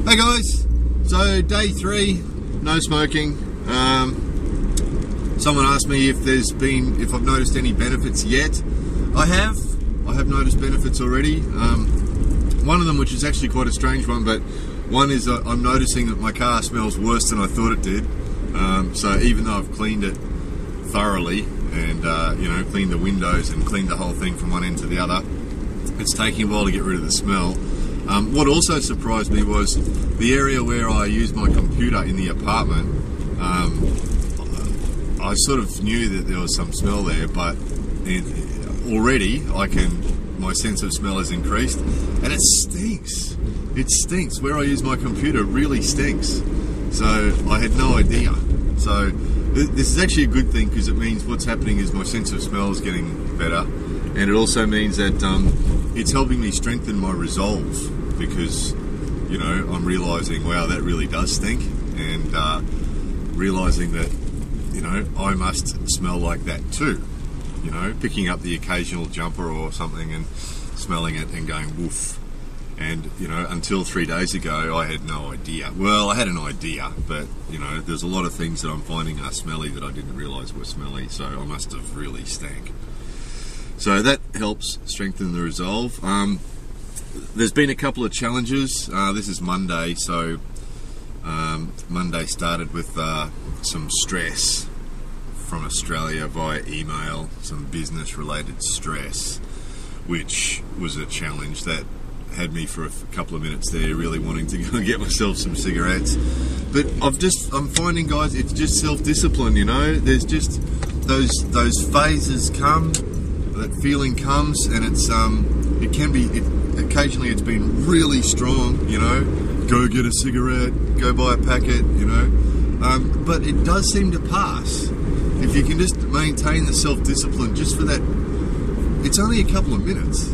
Hey guys, so day 3, no smoking. Someone asked me if I've noticed any benefits yet. I have noticed benefits already. One of them, which is actually quite a strange one, but one is I'm noticing that my car smells worse than I thought it did. So even though I've cleaned it thoroughly and cleaned the windows and cleaned the whole thing from one end to the other, it's taking a while to get rid of the smell. What also surprised me was the area where I use my computer in the apartment. I sort of knew that there was some smell there, but already my sense of smell has increased, and it stinks. It stinks. Where I use my computer really stinks. So I had no idea. So this is actually a good thing, because it means what's happening is my sense of smell is getting better, and it also means that it's helping me strengthen my resolve, because I'm realizing, wow, that really does stink, and realizing that I must smell like that too. Picking up the occasional jumper or something and smelling it and going woof. And until 3 days ago, I had no idea. Well, I had an idea, but there's a lot of things that I'm finding are smelly that I didn't realize were smelly, so I must have really stank. So that helps strengthen the resolve. There's been a couple of challenges. This is Monday, so Monday started with some stress from Australia via email, some business related stress, which was a challenge that had me for a couple of minutes there really wanting to go and get myself some cigarettes. But I'm finding, guys, it's just self-discipline. There's just those phases come, that feeling comes, and occasionally it's been really strong, go get a cigarette, go buy a packet, but it does seem to pass. If you can just maintain the self-discipline just for that, it's only a couple of minutes.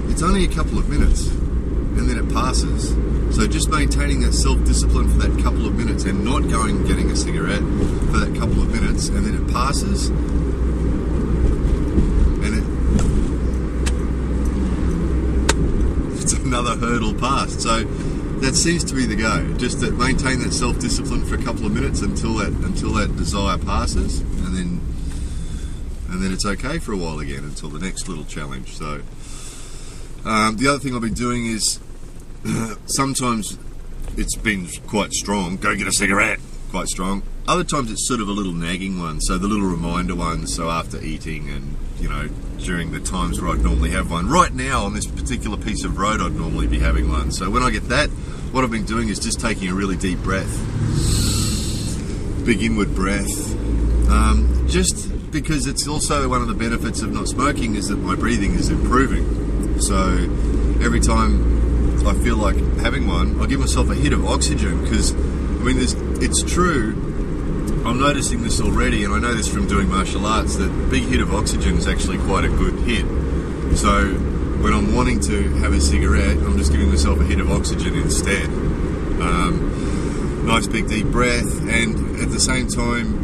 It's only a couple of minutes, and then it passes. So just maintaining that self-discipline for that couple of minutes and not going and getting a cigarette for that couple of minutes, and then it passes, and it's another hurdle passed. So that seems to be the go. Just to maintain that self-discipline for a couple of minutes until that desire passes, and then it's okay for a while again until the next little challenge. So the other thing I've been doing is sometimes it's been quite strong. Go get a cigarette. Quite strong. Other times it's sort of a little nagging one. So the little reminder ones. So after eating and during the times where I'd normally have one. Right now on this particular piece of road I'd normally be having one. So when I get that, what I've been doing is just taking a really deep breath. Big inward breath. Just because it's also one of the benefits of not smoking is that my breathing is improving. So every time I feel like having one, I give myself a hit of oxygen, because it's true. I'm noticing this already, and I know this from doing martial arts, that a big hit of oxygen is actually quite a good hit. So when I'm wanting to have a cigarette, I'm just giving myself a hit of oxygen instead. Nice big deep breath, and at the same time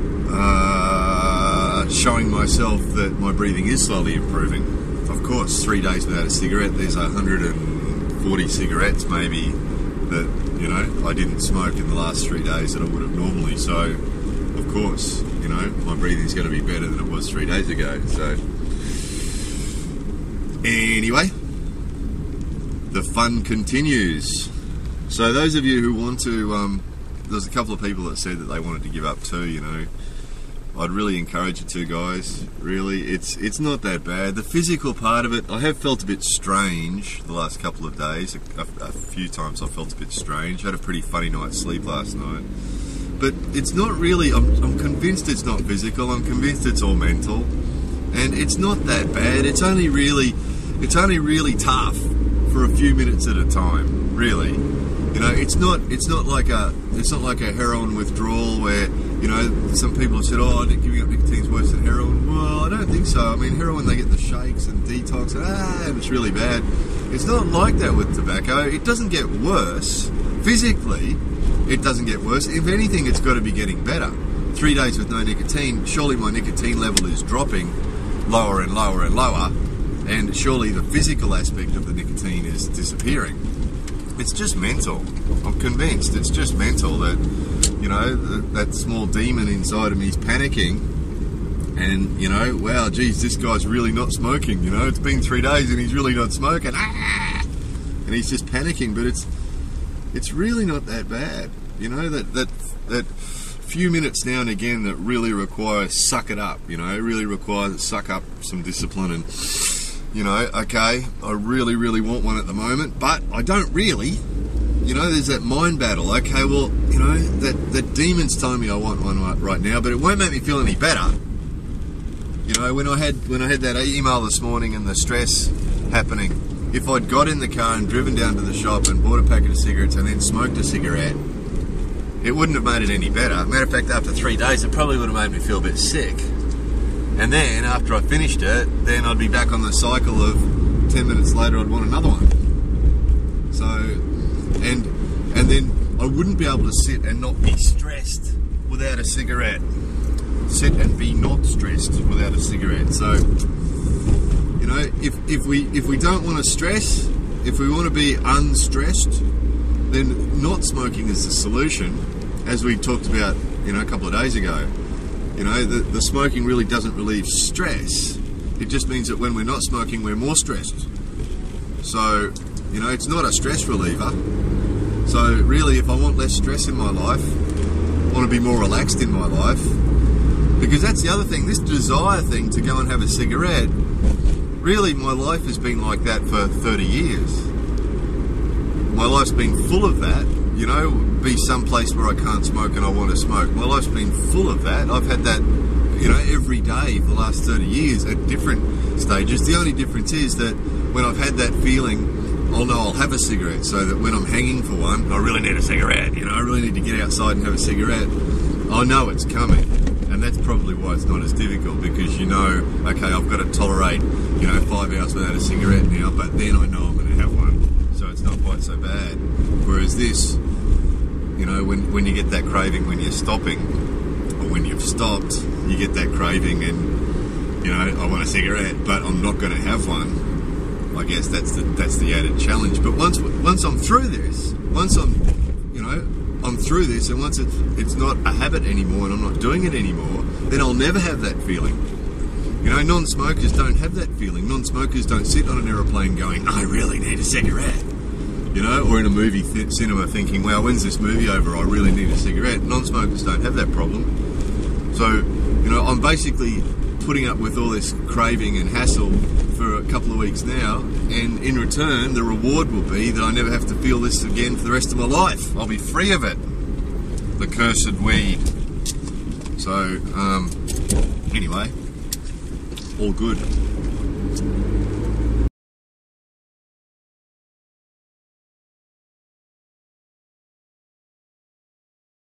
showing myself that my breathing is slowly improving. Of course, 3 days without a cigarette, there's 140 cigarettes maybe that I didn't smoke in the last 3 days that I would have normally. So of course, my breathing's going to be better than it was 3 days ago. So anyway, the fun continues. So those of you who want to, there's a couple of people that said that they wanted to give up too. I'd really encourage you to, guys. Really, it's not that bad. The physical part of it, I have felt a bit strange the last couple of days. A few times I felt a bit strange. I had a pretty funny night's sleep last night. But it's not really, I'm convinced it's not physical. I'm convinced it's all mental. And it's not that bad. It's only really tough for a few minutes at a time, really. It's not like a heroin withdrawal where, some people have said, oh, giving up nicotine's worse than heroin. Well, I don't think so. I mean, heroin, they get the shakes and detox and it's really bad. It's not like that with tobacco. It doesn't get worse. Physically, it doesn't get worse. If anything, it's got to be getting better. 3 days with no nicotine, surely my nicotine level is dropping lower and lower and lower, and surely the physical aspect of the nicotine is disappearing. it's just mental. I'm convinced it's just mental that, you know, that small demon inside of me is panicking. And, you know, wow, geez, this guy's really not smoking. You know, it's been 3 days and he's really not smoking. And he's just panicking. But it's really not that bad. You know, that few minutes now and again that really require suck it up. You know, really require suck up some discipline and, you know, okay, I really, really want one at the moment, but I don't really. You know, there's that mind battle. Okay, well, you know, that demon's telling me I want one right now, but it won't make me feel any better. You know, when I had that email this morning and the stress happening, if I'd got in the car and driven down to the shop and bought a packet of cigarettes and then smoked a cigarette, it wouldn't have made it any better. Matter of fact, after 3 days, it probably would have made me feel a bit sick. And then, after I finished it, then I'd be back on the cycle of 10 minutes later, I'd want another one. So, and then I wouldn't be able to sit and not be stressed without a cigarette. Sit and be not stressed without a cigarette. So, you know, if we don't want to stress, if we want to be unstressed, then not smoking is the solution, as we talked about, you know, a couple of days ago. You know, the smoking really doesn't relieve stress. It just means that when we're not smoking, we're more stressed. So, you know, it's not a stress reliever. So really, if I want less stress in my life, I want to be more relaxed in my life, because that's the other thing, this desire thing to go and have a cigarette, really my life has been like that for 30 years. My life's been full of that, you know, be someplace where I can't smoke and I want to smoke. My life's been full of that. I've had that, you know, every day for the last 30 years at different stages. The only difference is that when I've had that feeling, oh no, I'll have a cigarette, so that when I'm hanging for one, I really need a cigarette, you know, I really need to get outside and have a cigarette. I know it's coming, and that's probably why it's not as difficult, because you know, okay, I've got to tolerate, you know, 5 hours without a cigarette now, but then I know I'm going to have one, so it's not quite so bad. Whereas this, you know, when you get that craving when you're stopping, or when you've stopped, you get that craving and, you know, I want a cigarette, but I'm not going to have one. I guess that's the added challenge. But once I'm through this, once I'm through this, and once it's not a habit anymore and I'm not doing it anymore, then I'll never have that feeling. You know, non-smokers don't have that feeling. Non-smokers don't sit on an aeroplane going, I really need a cigarette. You know, or in a movie cinema thinking, wow, when's this movie over? I really need a cigarette. Non-smokers don't have that problem. So, you know, I'm basically putting up with all this craving and hassle for a couple of weeks now, and in return the reward will be that I never have to feel this again for the rest of my life. I'll be free of it. The cursed weed. So anyway, all good.